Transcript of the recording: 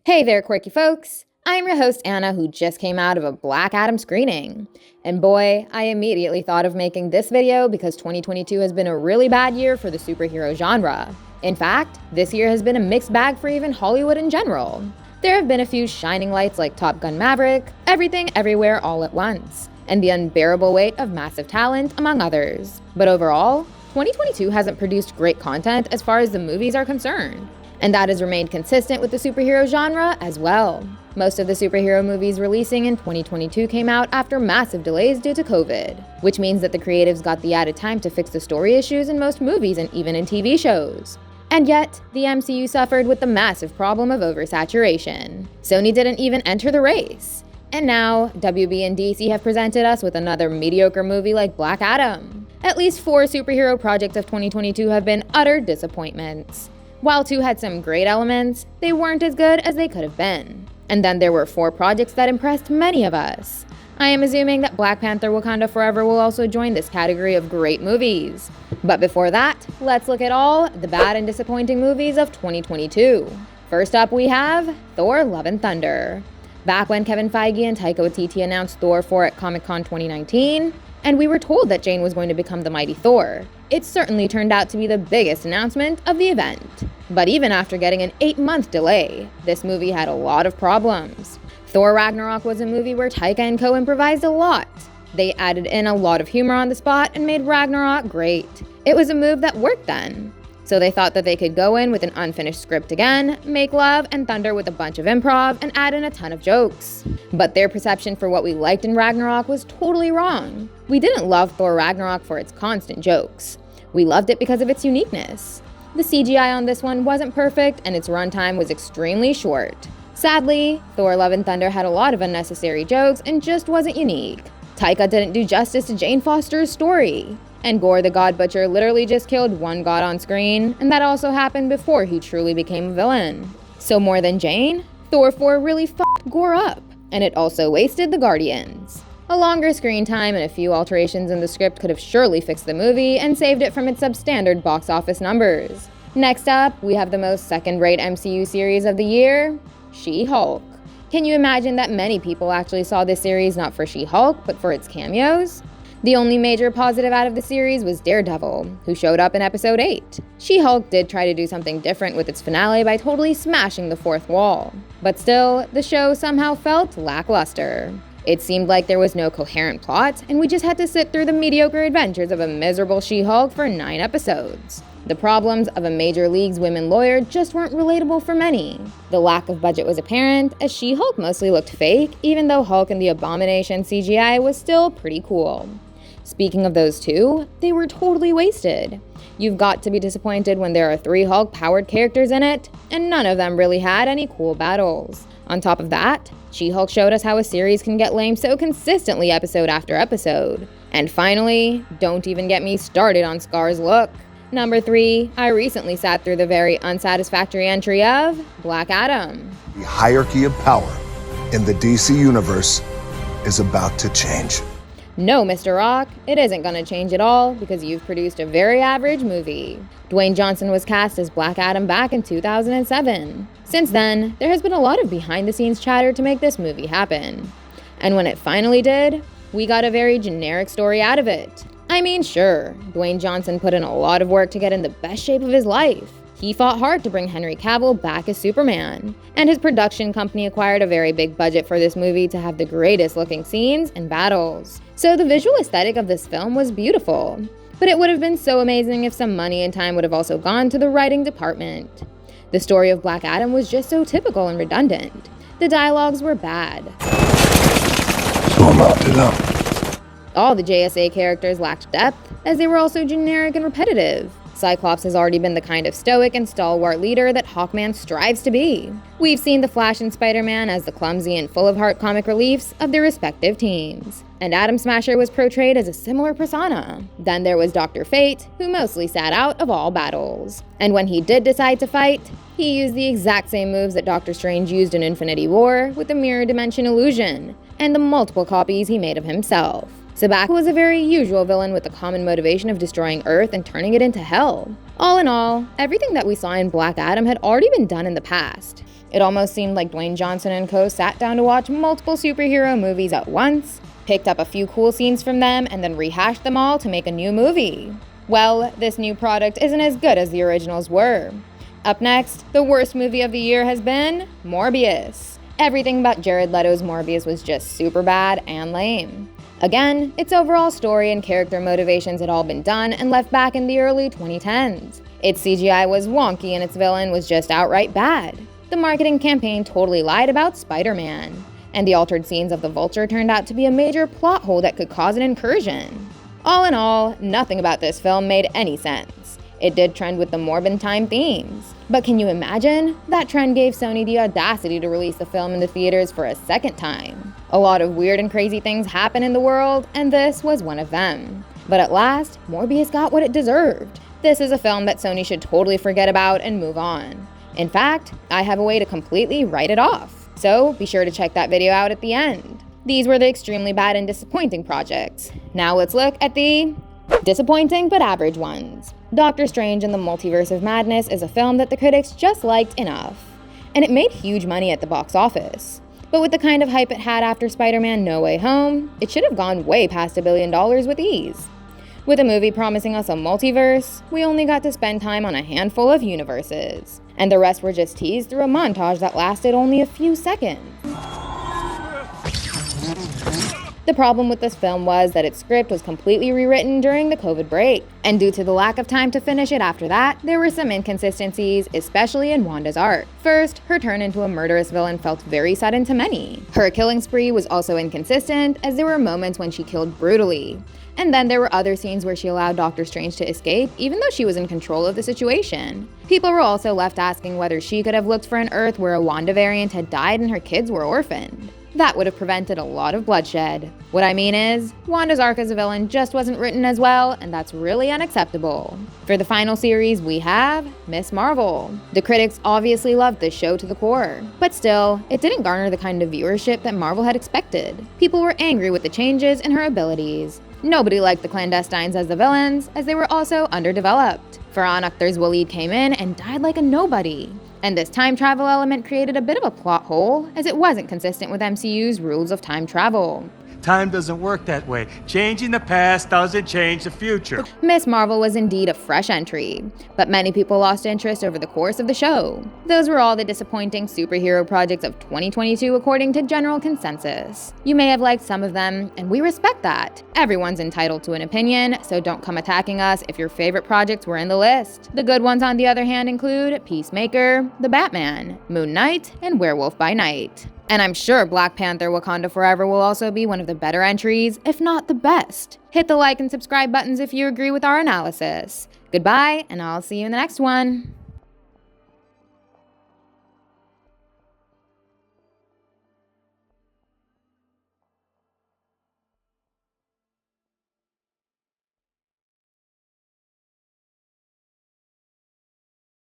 Hey there, quirky folks! I'm your host, Anna, who just came out of a Black Adam screening. And boy, I immediately thought of making this video because 2022 has been a really bad year for the superhero genre. In fact, this year has been a mixed bag for even Hollywood in general. There have been a few shining lights like Top Gun Maverick, Everything Everywhere All at Once, and the unbearable weight of massive talent, among others. But overall, 2022 hasn't produced great content as far as the movies are concerned. And that has remained consistent with the superhero genre as well. Most of the superhero movies releasing in 2022 came out after massive delays due to COVID, which means that the creatives got the added time to fix the story issues in most movies and even in TV shows. And yet, the MCU suffered with the massive problem of oversaturation. Sony didn't even enter the race. And now, WB and DC have presented us with another mediocre movie like Black Adam. At least 4 superhero projects of 2022 have been utter disappointments. While 2 had some great elements, they weren't as good as they could have been. And then there were 4 projects that impressed many of us. I am assuming that Black Panther Wakanda Forever will also join this category of great movies. But before that, let's look at all the bad and disappointing movies of 2022. First up we have Thor: Love and Thunder. Back when Kevin Feige and Taika Waititi announced Thor 4 at Comic-Con 2019, and we were told that Jane was going to become the mighty Thor, it certainly turned out to be the biggest announcement of the event. But even after getting an 8-month delay, this movie had a lot of problems. Thor Ragnarok was a movie where Taika and co improvised a lot. They added in a lot of humor on the spot and made Ragnarok great. It was a move that worked then. So they thought that they could go in with an unfinished script again, make Love and Thunder with a bunch of improv, and add in a ton of jokes. But their perception for what we liked in Ragnarok was totally wrong. We didn't love Thor Ragnarok for its constant jokes. We loved it because of its uniqueness. The CGI on this one wasn't perfect, and its runtime was extremely short. Sadly, Thor: Love and Thunder had a lot of unnecessary jokes and just wasn't unique. Taika didn't do justice to Jane Foster's story. And Gorr the God Butcher literally just killed one god on screen, and that also happened before he truly became a villain. So more than Jane, Thor 4 really f***ed Gorr up, and it also wasted the Guardians. A longer screen time and a few alterations in the script could have surely fixed the movie and saved it from its substandard box office numbers. Next up, we have the most second-rate MCU series of the year, She-Hulk. Can you imagine that many people actually saw this series not for She-Hulk, but for its cameos? The only major positive out of the series was Daredevil, who showed up in episode 8. She-Hulk did try to do something different with its finale by totally smashing the fourth wall. But still, the show somehow felt lackluster. It seemed like there was no coherent plot, and we just had to sit through the mediocre adventures of a miserable She-Hulk for 9 episodes. The problems of a major league's women lawyer just weren't relatable for many. The lack of budget was apparent, as She-Hulk mostly looked fake, even though Hulk and the Abomination CGI was still pretty cool. Speaking of those two, they were totally wasted. You've got to be disappointed when there are 3 Hulk-powered characters in it, and none of them really had any cool battles. On top of that, She-Hulk showed us how a series can get lame so consistently episode after episode. And finally, don't even get me started on Scar's look. Number 3, I recently sat through the very unsatisfactory entry of Black Adam. The hierarchy of power in the DC universe is about to change. No, Mr. Rock, it isn't gonna change at all because you've produced a very average movie. Dwayne Johnson was cast as Black Adam back in 2007. Since then, there has been a lot of behind-the-scenes chatter to make this movie happen. And when it finally did, we got a very generic story out of it. I mean, sure, Dwayne Johnson put in a lot of work to get in the best shape of his life. He fought hard to bring Henry Cavill back as Superman, and his production company acquired a very big budget for this movie to have the greatest looking scenes and battles. So the visual aesthetic of this film was beautiful, but it would have been so amazing if some money and time would have also gone to the writing department. The story of Black Adam was just so typical and redundant. The dialogues were bad. So I'm out to them. All the JSA characters lacked depth, as they were also generic and repetitive. Cyclops has already been the kind of stoic and stalwart leader that Hawkman strives to be. We've seen the Flash and Spider-Man as the clumsy and full-of-heart comic reliefs of their respective teams. And Atom Smasher was portrayed as a similar persona. Then there was Dr. Fate, who mostly sat out of all battles. And when he did decide to fight, he used the exact same moves that Doctor Strange used in Infinity War with the mirror dimension illusion, and the multiple copies he made of himself. Sabaka was a very usual villain with the common motivation of destroying Earth and turning it into hell. All in all, everything that we saw in Black Adam had already been done in the past. It almost seemed like Dwayne Johnson and co. sat down to watch multiple superhero movies at once, picked up a few cool scenes from them, and then rehashed them all to make a new movie. Well, this new product isn't as good as the originals were. Up next, the worst movie of the year has been Morbius. Everything about Jared Leto's Morbius was just super bad and lame. Again, its overall story and character motivations had all been done and left back in the early 2010s. Its CGI was wonky and its villain was just outright bad. The marketing campaign totally lied about Spider-Man. And the altered scenes of the Vulture turned out to be a major plot hole that could cause an incursion. All in all, nothing about this film made any sense. It did trend with the Morbin time themes. But can you imagine? That trend gave Sony the audacity to release the film in the theaters for a second time. A lot of weird and crazy things happen in the world, and this was one of them. But at last, Morbius got what it deserved. This is a film that Sony should totally forget about and move on. In fact, I have a way to completely write it off. So be sure to check that video out at the end. These were the extremely bad and disappointing projects. Now let's look at the disappointing but average ones. Doctor Strange in the Multiverse of Madness is a film that the critics just liked enough. And it made huge money at the box office. But with the kind of hype it had after Spider-Man No Way Home, it should have gone way past $1 billion with ease. With a movie promising us a multiverse, we only got to spend time on a handful of universes. And the rest were just teased through a montage that lasted only a few seconds. The problem with this film was that its script was completely rewritten during the COVID break, and due to the lack of time to finish it after that, there were some inconsistencies, especially in Wanda's arc. First, her turn into a murderous villain felt very sudden to many. Her killing spree was also inconsistent, as there were moments when she killed brutally. And then there were other scenes where she allowed Doctor Strange to escape, even though she was in control of the situation. People were also left asking whether she could have looked for an Earth where a Wanda variant had died and her kids were orphaned. That would have prevented a lot of bloodshed. What I mean is, Wanda's arc as a villain just wasn't written as well, and that's really unacceptable. For the final series, we have Ms. Marvel. The critics obviously loved this show to the core, but still, it didn't garner the kind of viewership that Marvel had expected. People were angry with the changes in her abilities. Nobody liked the clandestines as the villains, as they were also underdeveloped. Farhan Akhtar's Waleed came in and died like a nobody. And this time travel element created a bit of a plot hole, as it wasn't consistent with MCU's rules of time travel. Time doesn't work that way. Changing the past doesn't change the future. Ms. Marvel was indeed a fresh entry, but many people lost interest over the course of the show. Those were all the disappointing superhero projects of 2022 according to general consensus. You may have liked some of them, and we respect that. Everyone's entitled to an opinion, so don't come attacking us if your favorite projects were in the list. The good ones, on the other hand, include Peacemaker, The Batman, Moon Knight, and Werewolf by Night. And I'm sure Black Panther: Wakanda Forever will also be one of the better entries, if not the best. Hit the like and subscribe buttons if you agree with our analysis. Goodbye, and I'll see you in the next one.